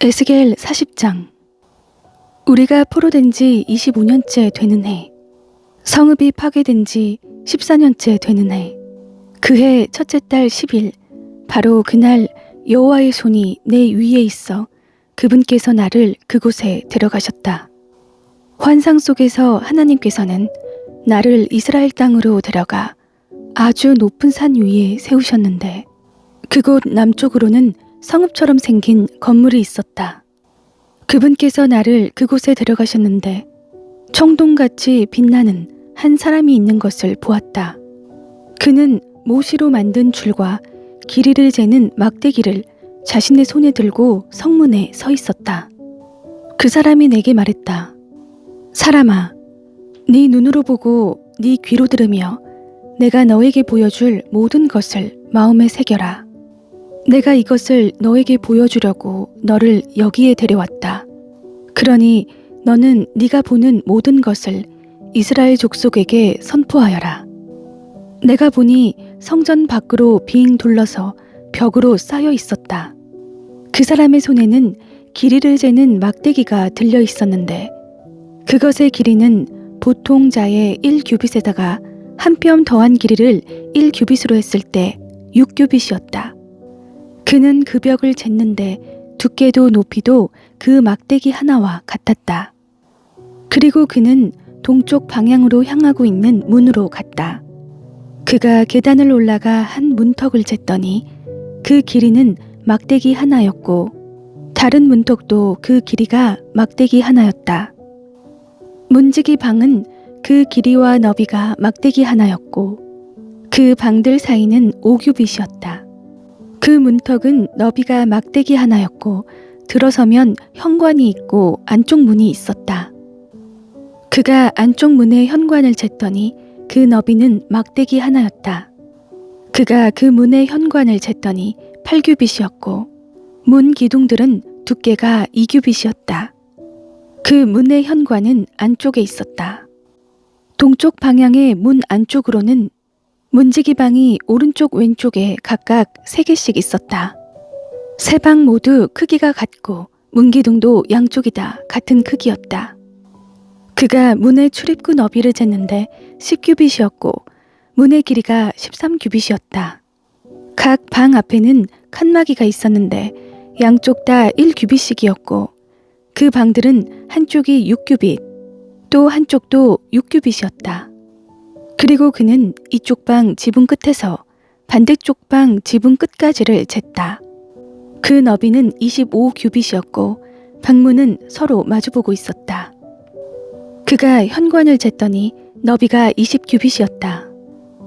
에스겔 40장. 우리가 포로된 지 25년째 되는 해, 성읍이 파괴된 지 14년째 되는 해, 그해 첫째 달 10일, 바로 그날 여호와의 손이 내 위에 있어 그분께서 나를 그곳에 데려가셨다. 환상 속에서 하나님께서는 나를 이스라엘 땅으로 데려가 아주 높은 산 위에 세우셨는데, 그곳 남쪽으로는 성읍처럼 생긴 건물이 있었다. 그분께서 나를 그곳에 데려가셨는데 청동같이 빛나는 한 사람이 있는 것을 보았다. 그는 모시로 만든 줄과 길이를 재는 막대기를 자신의 손에 들고 성문에 서 있었다. 그 사람이 내게 말했다. 사람아, 네 눈으로 보고 네 귀로 들으며 내가 너에게 보여줄 모든 것을 마음에 새겨라. 내가 이것을 너에게 보여주려고 너를 여기에 데려왔다. 그러니 너는 네가 보는 모든 것을 이스라엘 족속에게 선포하여라. 내가 보니 성전 밖으로 빙 둘러서 벽으로 쌓여 있었다. 그 사람의 손에는 길이를 재는 막대기가 들려 있었는데, 그것의 길이는 보통 자의 1규빗에다가 한 뼘 더한 길이를 1규빗으로 했을 때 6규빗이었다. 그는 그 벽을 쟀는데 두께도 높이도 그 막대기 하나와 같았다. 그리고 그는 동쪽 방향으로 향하고 있는 문으로 갔다. 그가 계단을 올라가 한 문턱을 쟀더니 그 길이는 막대기 하나였고 다른 문턱도 그 길이가 막대기 하나였다. 문지기 방은 그 길이와 너비가 막대기 하나였고 그 방들 사이는 5규빗이었다. 그 문턱은 너비가 막대기 하나였고 들어서면 현관이 있고 안쪽 문이 있었다. 그가 안쪽 문의 현관을 쟀더니 그 너비는 막대기 하나였다. 그가 그 문의 현관을 쟀더니 8규빗이었고 문 기둥들은 두께가 2규빗이었다. 그 문의 현관은 안쪽에 있었다. 동쪽 방향의 문 안쪽으로는 문지기 방이 오른쪽 왼쪽에 각각 3개씩 있었다. 세 방 모두 크기가 같고 문기둥도 양쪽이 다 같은 크기였다. 그가 문의 출입구 너비를 쟀는데 10규빗이었고 문의 길이가 13규빗이었다. 각 방 앞에는 칸막이가 있었는데 양쪽 다 1규빗씩이었고 그 방들은 한쪽이 6규빗, 또 한쪽도 6규빗이었다. 그리고 그는 이쪽 방 지붕 끝에서 반대쪽 방 지붕 끝까지를 쟀다. 그 너비는 25규빗이었고 방문은 서로 마주보고 있었다. 그가 현관을 쟀더니 너비가 20규빗이었다.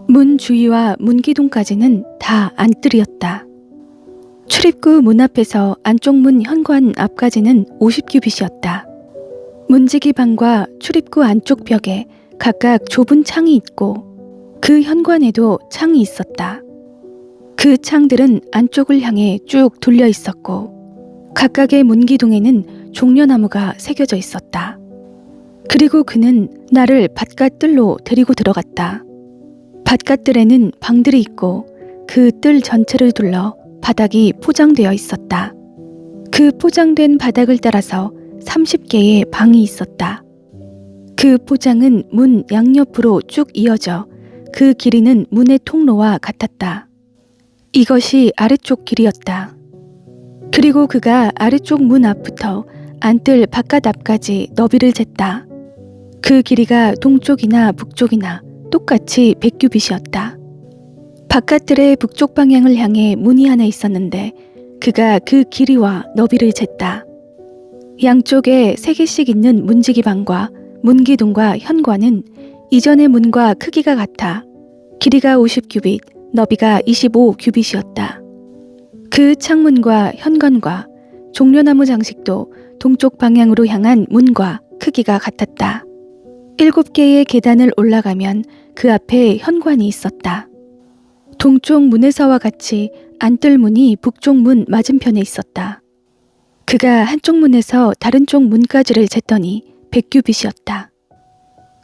문 주위와 문기둥까지는 다 안뜰이었다. 출입구 문 앞에서 안쪽 문 현관 앞까지는 50규빗이었다. 문지기 방과 출입구 안쪽 벽에 각각 좁은 창이 있고 그 현관에도 창이 있었다. 그 창들은 안쪽을 향해 쭉 돌려 있었고 각각의 문기둥에는 종려나무가 새겨져 있었다. 그리고 그는 나를 바깥뜰로 데리고 들어갔다. 바깥뜰에는 방들이 있고 그 뜰 전체를 둘러 바닥이 포장되어 있었다. 그 포장된 바닥을 따라서 30개의 방이 있었다. 그 포장은 문 양옆으로 쭉 이어져 그 길이는 문의 통로와 같았다. 이것이 아래쪽 길이었다. 그리고 그가 아래쪽 문 앞부터 안뜰 바깥 앞까지 너비를 쟀다. 그 길이가 동쪽이나 북쪽이나 똑같이 100규빗이었다. 바깥뜰의 북쪽 방향을 향해 문이 하나 있었는데 그가 그 길이와 너비를 쟀다. 양쪽에 3개씩 있는 문지기 방과 문기둥과 현관은 이전의 문과 크기가 같아 길이가 50규빗, 너비가 25규빗이었다. 그 창문과 현관과 종려나무 장식도 동쪽 방향으로 향한 문과 크기가 같았다. 7개의 계단을 올라가면 그 앞에 현관이 있었다. 동쪽 문에서와 같이 안뜰 문이 북쪽 문 맞은편에 있었다. 그가 한쪽 문에서 다른 쪽 문까지를 쟀더니 100규빗이었다.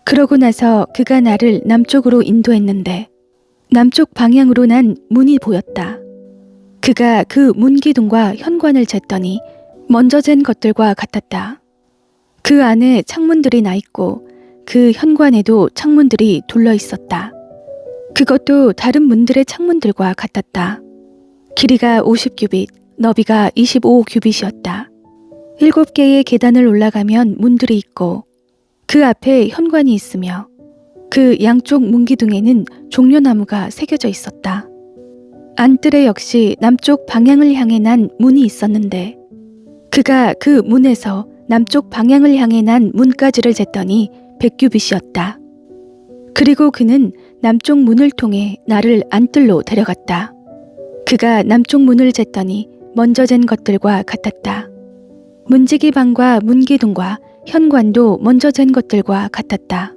그러고 나서 그가 나를 남쪽으로 인도했는데 남쪽 방향으로 난 문이 보였다. 그가 그 문기둥과 현관을 쟀더니 먼저 잰 것들과 같았다. 그 안에 창문들이 나 있고 그 현관에도 창문들이 둘러 있었다. 그것도 다른 문들의 창문들과 같았다. 길이가 50규빗, 너비가 25규빗이었다. 7개의 계단을 올라가면 문들이 있고 그 앞에 현관이 있으며 그 양쪽 문기둥에는 종려나무가 새겨져 있었다. 안뜰에 역시 남쪽 방향을 향해 난 문이 있었는데 그가 그 문에서 남쪽 방향을 향해 난 문까지를 쟀더니 100규빗이었다. 그리고 그는 남쪽 문을 통해 나를 안뜰로 데려갔다. 그가 남쪽 문을 쟀더니 먼저 잰 것들과 같았다. 문지기 방과 문기둥과 현관도 먼저 잰 것들과 같았다.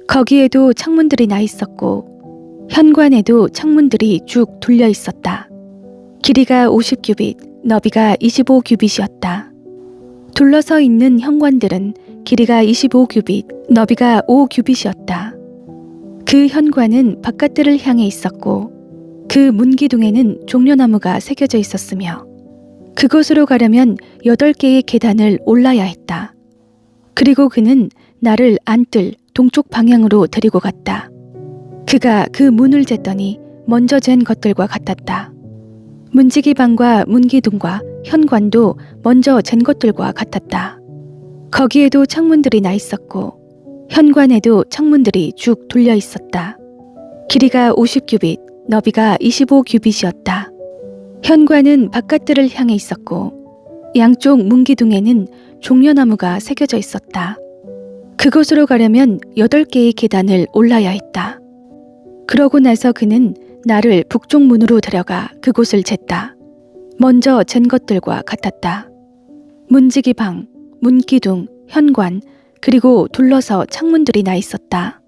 거기에도 창문들이 나 있었고 현관에도 창문들이 쭉 둘려 있었다. 길이가 50규빗, 너비가 25규빗이었다. 둘러서 있는 현관들은 길이가 25규빗, 너비가 5규빗이었다. 그 현관은 바깥들을 향해 있었고 그 문기둥에는 종려나무가 새겨져 있었으며 그곳으로 가려면 8개의 계단을 올라야 했다. 그리고 그는 나를 안뜰 동쪽 방향으로 데리고 갔다. 그가 그 문을 쟀더니 먼저 잰 것들과 같았다. 문지기 방과 문기둥과 현관도 먼저 잰 것들과 같았다. 거기에도 창문들이 나 있었고 현관에도 창문들이 쭉 둘려 있었다. 길이가 50규빗, 너비가 25규빗이었다. 현관은 바깥들을 향해 있었고 양쪽 문기둥에는 종려나무가 새겨져 있었다. 그곳으로 가려면 8개의 계단을 올라야 했다. 그러고 나서 그는 나를 북쪽 문으로 데려가 그곳을 쟀다. 먼저 잰 것들과 같았다. 문지기 방, 문기둥, 현관, 그리고 둘러서 창문들이 나 있었다.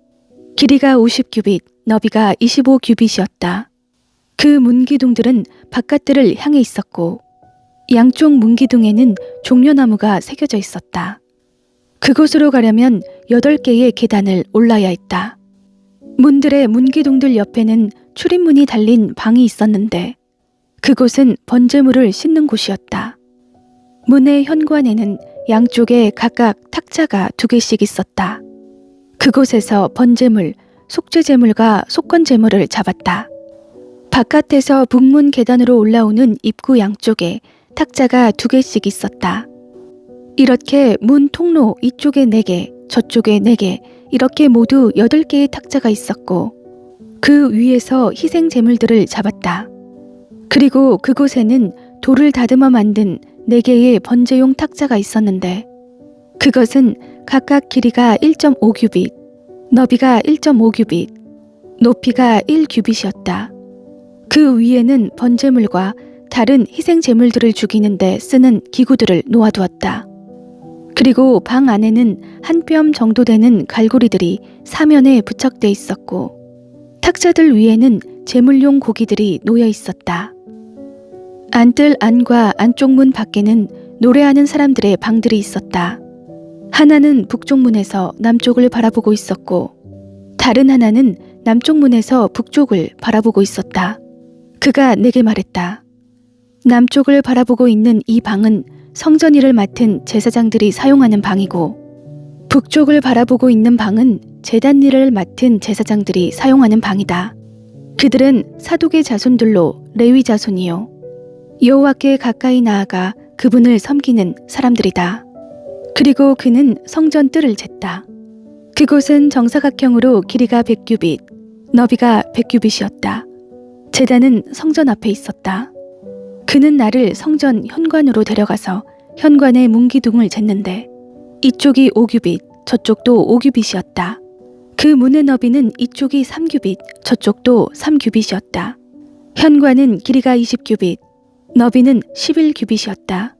길이가 50규빗, 너비가 25규빗이었다. 그 문기둥들은 바깥들을 향해 있었고 양쪽 문기둥에는 종려나무가 새겨져 있었다. 그곳으로 가려면 8개의 계단을 올라야 했다. 문들의 문기둥들 옆에는 출입문이 달린 방이 있었는데 그곳은 번제물을 싣는 곳이었다. 문의 현관에는 양쪽에 각각 탁자가 2개씩 있었다. 그곳에서 번제물, 속죄제물과 속건제물을 잡았다. 바깥에서 북문 계단으로 올라오는 입구 양쪽에 탁자가 2개씩 있었다. 이렇게 문 통로 이쪽에 4개, 저쪽에 4개, 이렇게 모두 8개의 탁자가 있었고 그 위에서 희생 제물들을 잡았다. 그리고 그곳에는 돌을 다듬어 만든 4개의 번제용 탁자가 있었는데 그것은 각각 길이가 1.5규빗, 너비가 1.5규빗, 높이가 1규빗이었다. 그 위에는 번제물과 다른 희생 제물들을 죽이는데 쓰는 기구들을 놓아두었다. 그리고 방 안에는 한 뼘 정도 되는 갈고리들이 사면에 부착돼 있었고 탁자들 위에는 제물용 고기들이 놓여 있었다. 안뜰 안과 안쪽 문 밖에는 노래하는 사람들의 방들이 있었다. 하나는 북쪽 문에서 남쪽을 바라보고 있었고 다른 하나는 남쪽 문에서 북쪽을 바라보고 있었다. 그가 내게 말했다. 남쪽을 바라보고 있는 이 방은 성전 일을 맡은 제사장들이 사용하는 방이고 북쪽을 바라보고 있는 방은 제단 일을 맡은 제사장들이 사용하는 방이다. 그들은 사독의 자손들로 레위 자손이요 여호와께 가까이 나아가 그분을 섬기는 사람들이다. 그리고 그는 성전 뜰을 쟀다. 그곳은 정사각형으로 길이가 100규빗, 너비가 100규빗이었다. 제단은 성전 앞에 있었다. 그는 나를 성전 현관으로 데려가서 현관의 문기둥을 쟀는데 이쪽이 5규빗, 저쪽도 5규빗이었다. 그 문의 너비는 이쪽이 3규빗, 저쪽도 3규빗이었다. 현관은 길이가 20규빗, 너비는 11규빗이었다.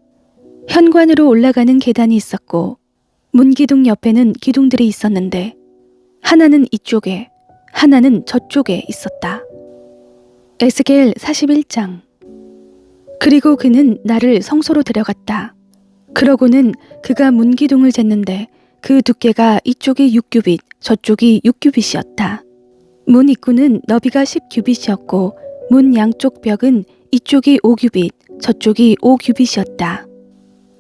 현관으로 올라가는 계단이 있었고 문기둥 옆에는 기둥들이 있었는데 하나는 이쪽에, 하나는 저쪽에 있었다. 에스겔 41장. 그리고 그는 나를 성소로 데려갔다. 그러고는 그가 문기둥을 쟀는데 그 두께가 이쪽이 6규빗, 저쪽이 6규빗이었다. 문 입구는 너비가 10규빗이었고 문 양쪽 벽은 이쪽이 5규빗, 저쪽이 5규빗이었다.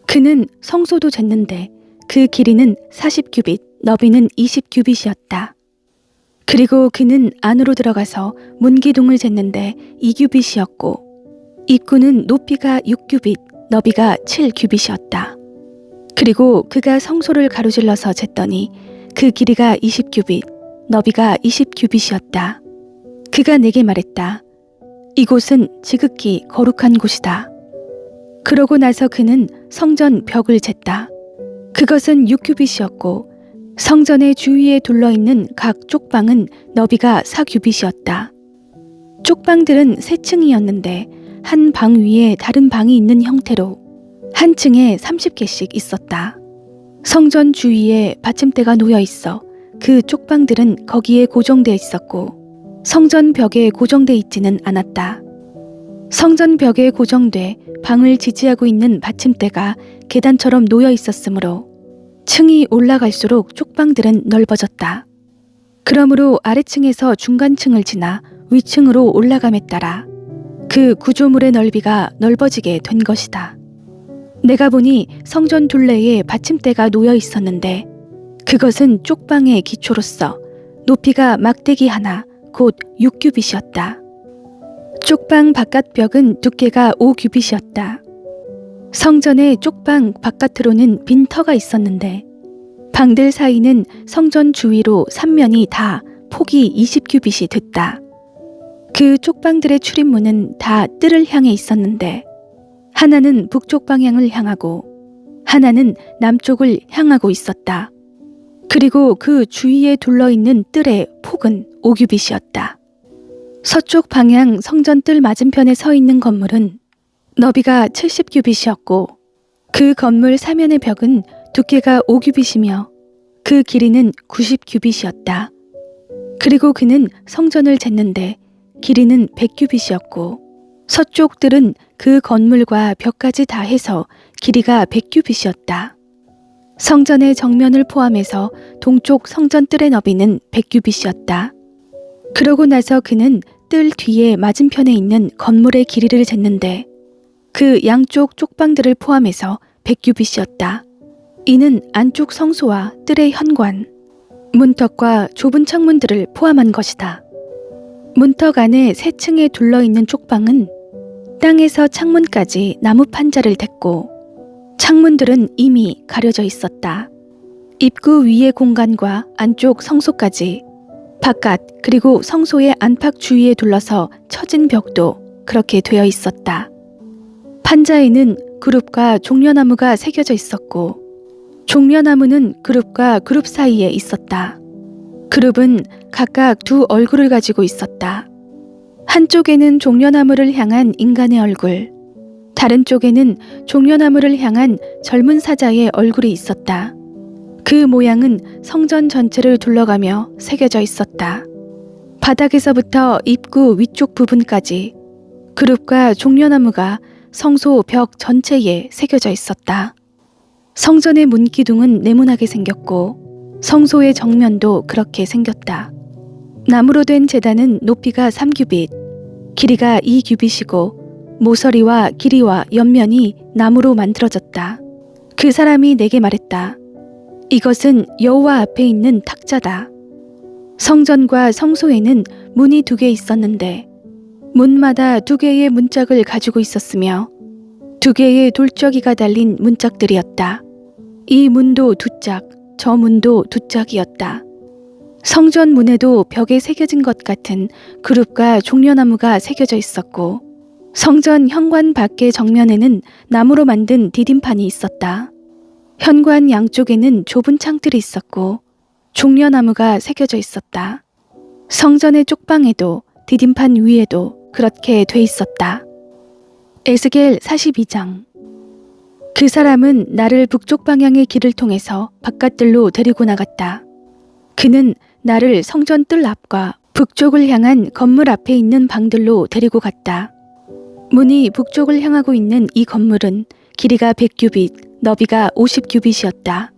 그는 성소도 쟀는데 그 길이는 40규빗, 너비는 20규빗이었다. 그리고 그는 안으로 들어가서 문기둥을 쟀는데 2규빗이었고 입구는 높이가 6규빗, 너비가 7규빗이었다. 그리고 그가 성소를 가로질러서 쟀더니 그 길이가 20규빗, 너비가 20규빗이었다. 그가 내게 말했다. 이곳은 지극히 거룩한 곳이다. 그러고 나서 그는 성전 벽을 쟀다. 그것은 6규빗이었고 성전의 주위에 둘러있는 각 쪽방은 너비가 4규빗이었다. 쪽방들은 세 층이었는데 한 방 위에 다른 방이 있는 형태로 한 층에 30개씩 있었다. 성전 주위에 받침대가 놓여 있어 그 쪽방들은 거기에 고정되어 있었고 성전 벽에 고정되어 있지는 않았다. 성전 벽에 고정돼 방을 지지하고 있는 받침대가 계단처럼 놓여 있었으므로 층이 올라갈수록 쪽방들은 넓어졌다. 그러므로 아래층에서 중간층을 지나 위층으로 올라감에 따라 그 구조물의 넓이가 넓어지게 된 것이다. 내가 보니 성전 둘레에 받침대가 놓여 있었는데 그것은 쪽방의 기초로서 높이가 막대기 하나, 곧 6규빗이었다. 쪽방 바깥벽은 두께가 5규빗이었다. 성전의 쪽방 바깥으로는 빈 터가 있었는데 방들 사이는 성전 주위로 3면이 다 폭이 20규빗이 됐다. 그 쪽방들의 출입문은 다 뜰을 향해 있었는데 하나는 북쪽 방향을 향하고 하나는 남쪽을 향하고 있었다. 그리고 그 주위에 둘러있는 뜰의 폭은 5규빗이었다. 서쪽 방향 성전 뜰 맞은편에 서 있는 건물은 너비가 70규빗이었고 그 건물 사면의 벽은 두께가 5규빗이며 그 길이는 90규빗이었다. 그리고 그는 성전을 쟀는데 길이는 100규빗이었고 서쪽 뜰은 그 건물과 벽까지 다 해서 길이가 100규빗이었다. 성전의 정면을 포함해서 동쪽 성전 뜰의 너비는 100규빗이었다. 그러고 나서 그는 뜰 뒤에 맞은편에 있는 건물의 길이를 쟀는데 그 양쪽 쪽방들을 포함해서 100규빗이었다. 이는 안쪽 성소와 뜰의 현관, 문턱과 좁은 창문들을 포함한 것이다. 문턱 안에 세 층에 둘러있는 쪽방은 땅에서 창문까지 나무 판자를 댔고 창문들은 이미 가려져 있었다. 입구 위의 공간과 안쪽 성소까지 바깥 그리고 성소의 안팎 주위에 둘러서 쳐진 벽도 그렇게 되어 있었다. 판자에는 그룹과 종려나무가 새겨져 있었고 종려나무는 그룹과 그룹 사이에 있었다. 그룹은 각각 두 얼굴을 가지고 있었다. 한쪽에는 종려나무를 향한 인간의 얼굴, 다른 쪽에는 종려나무를 향한 젊은 사자의 얼굴이 있었다. 그 모양은 성전 전체를 둘러가며 새겨져 있었다. 바닥에서부터 입구 위쪽 부분까지 그룹과 종려나무가 성소 벽 전체에 새겨져 있었다. 성전의 문기둥은 네모나게 생겼고 성소의 정면도 그렇게 생겼다. 나무로 된 제단은 높이가 3규빗, 길이가 2규빗이고 모서리와 길이와 옆면이 나무로 만들어졌다. 그 사람이 내게 말했다. 이것은 여호와 앞에 있는 탁자다. 성전과 성소에는 문이 2개 있었는데 문마다 2개의 문짝을 가지고 있었으며 2개의 돌적이가 달린 문짝들이었다. 이 문도 2짝, 저 문도 2짝이었다. 성전 문에도 벽에 새겨진 것 같은 그룹과 종려나무가 새겨져 있었고 성전 현관 밖의 정면에는 나무로 만든 디딤판이 있었다. 현관 양쪽에는 좁은 창들이 있었고 종려나무가 새겨져 있었다. 성전의 쪽방에도 디딤판 위에도 그렇게 돼 있었다. 에스겔 42장. 그 사람은 나를 북쪽 방향의 길을 통해서 바깥들로 데리고 나갔다. 그는 나를 성전 뜰 앞과 북쪽을 향한 건물 앞에 있는 방들로 데리고 갔다. 문이 북쪽을 향하고 있는 이 건물은 길이가 100규빗, 너비가 50규빗이었다.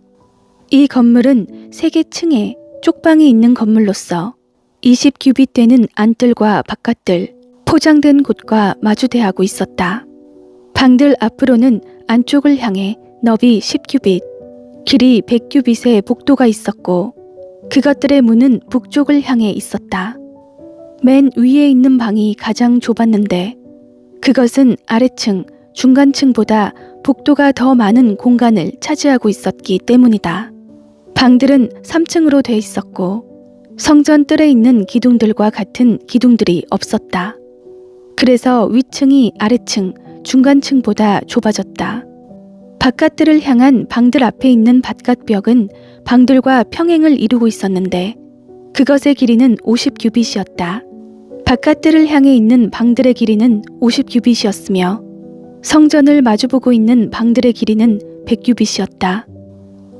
이 건물은 3개 층에 쪽방이 있는 건물로서 20규빗 되는 안뜰과 바깥뜰, 포장된 곳과 마주대하고 있었다. 방들 앞으로는 안쪽을 향해 너비 10규빗, 길이 100규빗의 복도가 있었고 그것들의 문은 북쪽을 향해 있었다. 맨 위에 있는 방이 가장 좁았는데 그것은 아래층, 중간층보다 복도가 더 많은 공간을 차지하고 있었기 때문이다. 방들은 3층으로 돼 있었고 성전 뜰에 있는 기둥들과 같은 기둥들이 없었다. 그래서 위층이 아래층, 중간층보다 좁아졌다. 바깥들을 향한 방들 앞에 있는 바깥벽은 방들과 평행을 이루고 있었는데 그것의 길이는 50규빗이었다. 바깥들을 향해 있는 방들의 길이는 50규빗이었으며 성전을 마주보고 있는 방들의 길이는 100규빗이었다.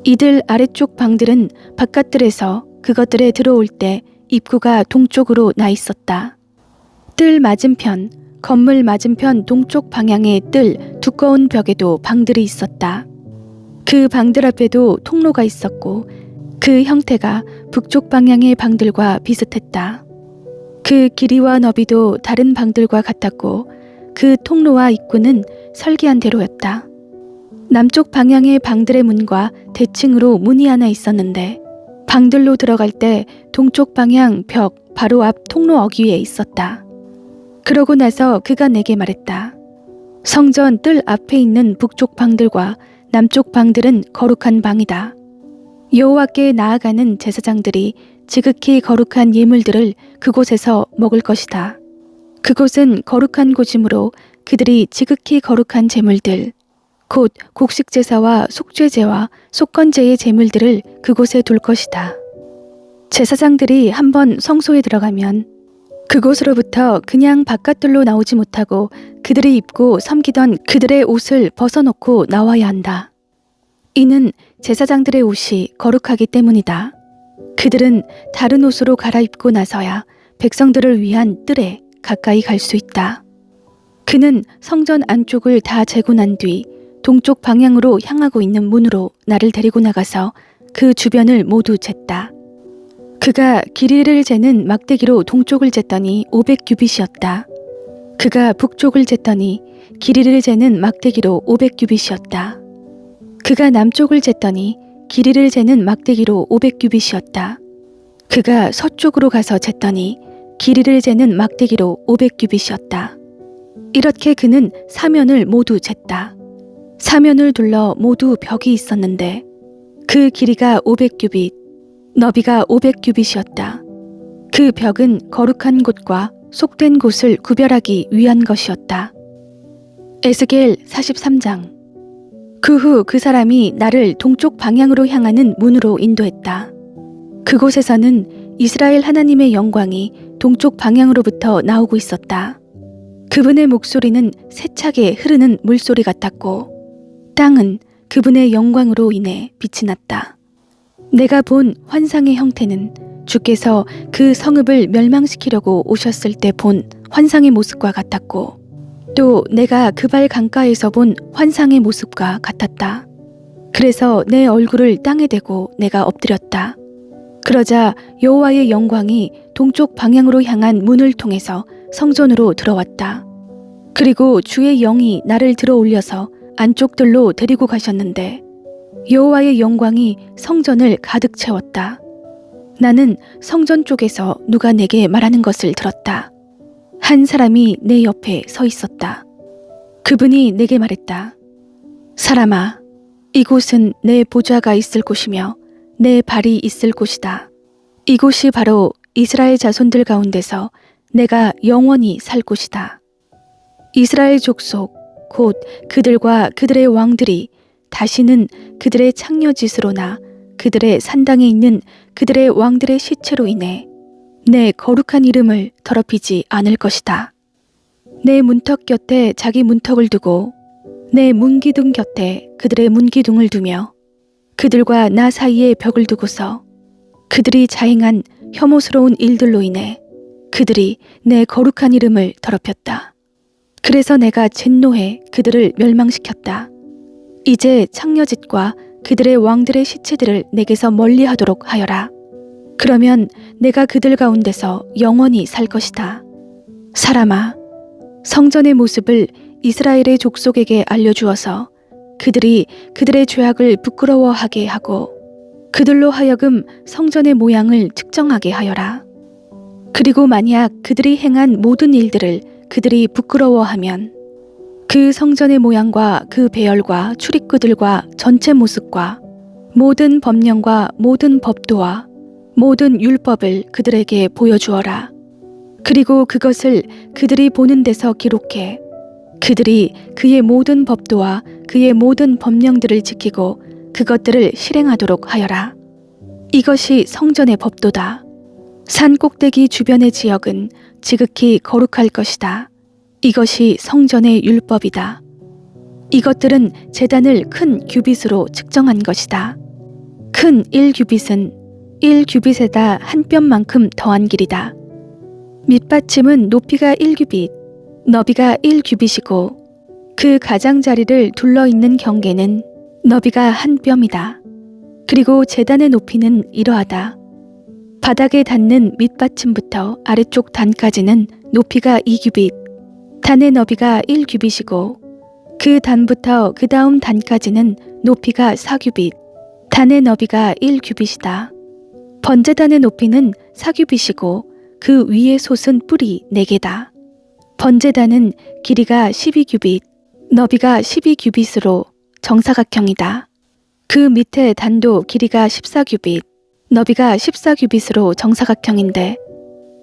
이들 아래쪽 방들은 바깥들에서 그것들에 들어올 때 입구가 동쪽으로 나 있었다. 뜰 맞은편, 건물 맞은편 동쪽 방향의 뜰 두꺼운 벽에도 방들이 있었다. 그 방들 앞에도 통로가 있었고 그 형태가 북쪽 방향의 방들과 비슷했다. 그 길이와 너비도 다른 방들과 같았고 그 통로와 입구는 설계한 대로였다. 남쪽 방향의 방들의 문과 대칭으로 문이 하나 있었는데 방들로 들어갈 때 동쪽 방향 벽 바로 앞 통로 어귀에 있었다. 그러고 나서 그가 내게 말했다. 성전 뜰 앞에 있는 북쪽 방들과 남쪽 방들은 거룩한 방이다. 여호와께 나아가는 제사장들이 지극히 거룩한 예물들을 그곳에서 먹을 것이다. 그곳은 거룩한 곳이므로 그들이 지극히 거룩한 제물들, 곧 곡식제사와 속죄제와 속건제의 제물들을 그곳에 둘 것이다. 제사장들이 한번 성소에 들어가면 그곳으로부터 그냥 바깥들로 나오지 못하고 그들이 입고 섬기던 그들의 옷을 벗어놓고 나와야 한다. 이는 제사장들의 옷이 거룩하기 때문이다. 그들은 다른 옷으로 갈아입고 나서야 백성들을 위한 뜰에 가까이 갈 수 있다. 그는 성전 안쪽을 다 재고 난 뒤 동쪽 방향으로 향하고 있는 문으로 나를 데리고 나가서 그 주변을 모두 쟀다. 그가 길이를 재는 막대기로 동쪽을 쟀더니 500규빗이었다. 그가 북쪽을 쟀더니 길이를 재는 막대기로 500규빗이었다. 그가 남쪽을 쟀더니 길이를 재는 막대기로 500규빗이었다. 그가 서쪽으로 가서 쟀더니 길이를 재는 막대기로 500규빗이었다. 이렇게 그는 사면을 모두 쟀다. 사면을 둘러 모두 벽이 있었는데 그 길이가 500규빗, 너비가 500규빗이었다. 그 벽은 거룩한 곳과 속된 곳을 구별하기 위한 것이었다. 에스겔 43장. 그 후 그 사람이 나를 동쪽 방향으로 향하는 문으로 인도했다. 그곳에서는 이스라엘 하나님의 영광이 동쪽 방향으로부터 나오고 있었다. 그분의 목소리는 세차게 흐르는 물소리 같았고 땅은 그분의 영광으로 인해 빛이 났다. 내가 본 환상의 형태는 주께서 그 성읍을 멸망시키려고 오셨을 때 본 환상의 모습과 같았고 또 내가 그발 강가에서 본 환상의 모습과 같았다. 그래서 내 얼굴을 땅에 대고 내가 엎드렸다. 그러자 여호와의 영광이 동쪽 방향으로 향한 문을 통해서 성전으로 들어왔다. 그리고 주의 영이 나를 들어 올려서 안쪽들로 데리고 가셨는데 여호와의 영광이 성전을 가득 채웠다. 나는 성전 쪽에서 누가 내게 말하는 것을 들었다. 한 사람이 내 옆에 서 있었다. 그분이 내게 말했다. 사람아, 이곳은 내 보좌가 있을 곳이며 내 발이 있을 곳이다. 이곳이 바로 이스라엘 자손들 가운데서 내가 영원히 살 곳이다. 이스라엘 족속, 곧 그들과 그들의 왕들이 다시는 그들의 창녀짓으로나 그들의 산당에 있는 그들의 왕들의 시체로 인해 내 거룩한 이름을 더럽히지 않을 것이다. 내 문턱 곁에 자기 문턱을 두고 내 문기둥 곁에 그들의 문기둥을 두며 그들과 나 사이에 벽을 두고서 그들이 자행한 혐오스러운 일들로 인해 그들이 내 거룩한 이름을 더럽혔다. 그래서 내가 진노해 그들을 멸망시켰다. 이제 창녀짓과 그들의 왕들의 시체들을 내게서 멀리하도록 하여라. 그러면 내가 그들 가운데서 영원히 살 것이다. 사람아, 성전의 모습을 이스라엘의 족속에게 알려주어서 그들이 그들의 죄악을 부끄러워하게 하고 그들로 하여금 성전의 모양을 측정하게 하여라. 그리고 만약 그들이 행한 모든 일들을 그들이 부끄러워하면 그 성전의 모양과 그 배열과 출입구들과 전체 모습과 모든 법령과 모든 법도와 모든 율법을 그들에게 보여주어라. 그리고 그것을 그들이 보는 데서 기록해 그들이 그의 모든 법도와 그의 모든 법령들을 지키고 그것들을 실행하도록 하여라. 이것이 성전의 법도다. 산 꼭대기 주변의 지역은 지극히 거룩할 것이다. 이것이 성전의 율법이다. 이것들은 제단을 큰 규빗으로 측정한 것이다. 큰 1규빗은 1규빗에다 한 뼘만큼 더한 길이다. 밑받침은 높이가 1규빗, 너비가 1규빗이고 그 가장자리를 둘러있는 경계는 너비가 한 뼘이다. 그리고 제단의 높이는 이러하다. 바닥에 닿는 밑받침부터 아래쪽 단까지는 높이가 2규빗, 단의 너비가 1규빗이고 그 단부터 그 다음 단까지는 높이가 4규빗, 단의 너비가 1규빗이다. 번제단의 높이는 4규빗이고 그 위에 솟은 뿔이 4개다. 번제단은 길이가 12규빗, 너비가 12규빗으로 정사각형이다. 그 밑에 단도 길이가 14규빗, 너비가 14규빗으로 정사각형인데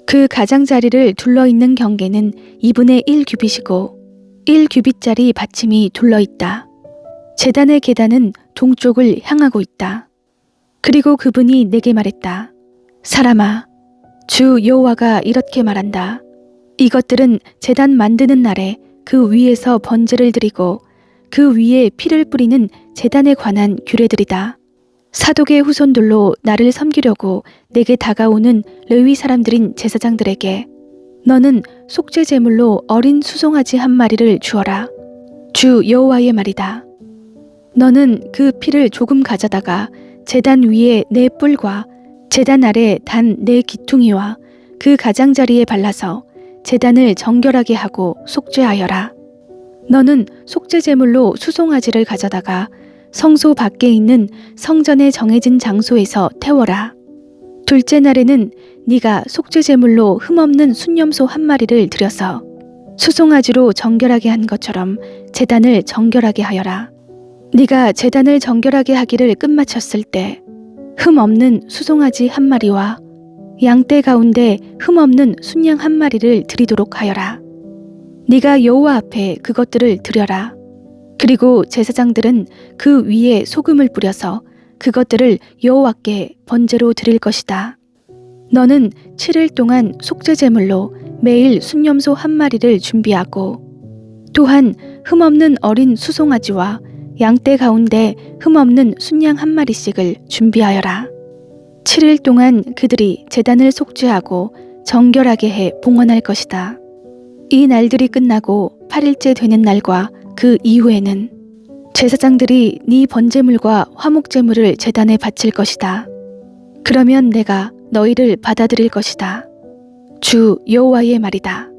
그 가장자리를 둘러있는 경계는 2분의 1규빗이고 1규빗짜리 받침이 둘러있다. 제단의 계단은 동쪽을 향하고 있다. 그리고 그분이 내게 말했다. 사람아, 주 여호와가 이렇게 말한다. 이것들은 제단 만드는 날에 그 위에서 번제를 드리고 그 위에 피를 뿌리는 제단에 관한 규례들이다. 사독의 후손들로 나를 섬기려고 내게 다가오는 레위 사람들인 제사장들에게 너는 속죄 제물로 어린 수송아지 한 마리를 주어라. 주 여호와의 말이다. 너는 그 피를 조금 가져다가 제단 위에 네 뿔과 제단 아래 단 네 기퉁이와 그 가장자리에 발라서 제단을 정결하게 하고 속죄하여라. 너는 속죄 제물로 수송아지를 가져다가 성소 밖에 있는 성전의 정해진 장소에서 태워라. 둘째 날에는 네가 속죄 제물로 흠없는 순염소 한 마리를 들여서 수송아지로 정결하게 한 것처럼 제단을 정결하게 하여라. 네가 제단을 정결하게 하기를 끝마쳤을 때 흠없는 수송아지 한 마리와 양떼 가운데 흠없는 순양 한 마리를 드리도록 하여라. 네가 여호와 앞에 그것들을 드려라. 그리고 제사장들은 그 위에 소금을 뿌려서 그것들을 여호와께 번제로 드릴 것이다. 너는 7일 동안 속죄 제물로 매일 순염소 한 마리를 준비하고 또한 흠없는 어린 수송아지와 양떼 가운데 흠없는 순양 한 마리씩을 준비하여라. 7일 동안 그들이 제단을 속죄하고 정결하게 해 봉헌할 것이다. 이 날들이 끝나고 8일째 되는 날과 그 이후에는 제사장들이 네 번제물과 화목제물을 제단에 바칠 것이다. 그러면 내가 너희를 받아들일 것이다. 주 여호와의 말이다.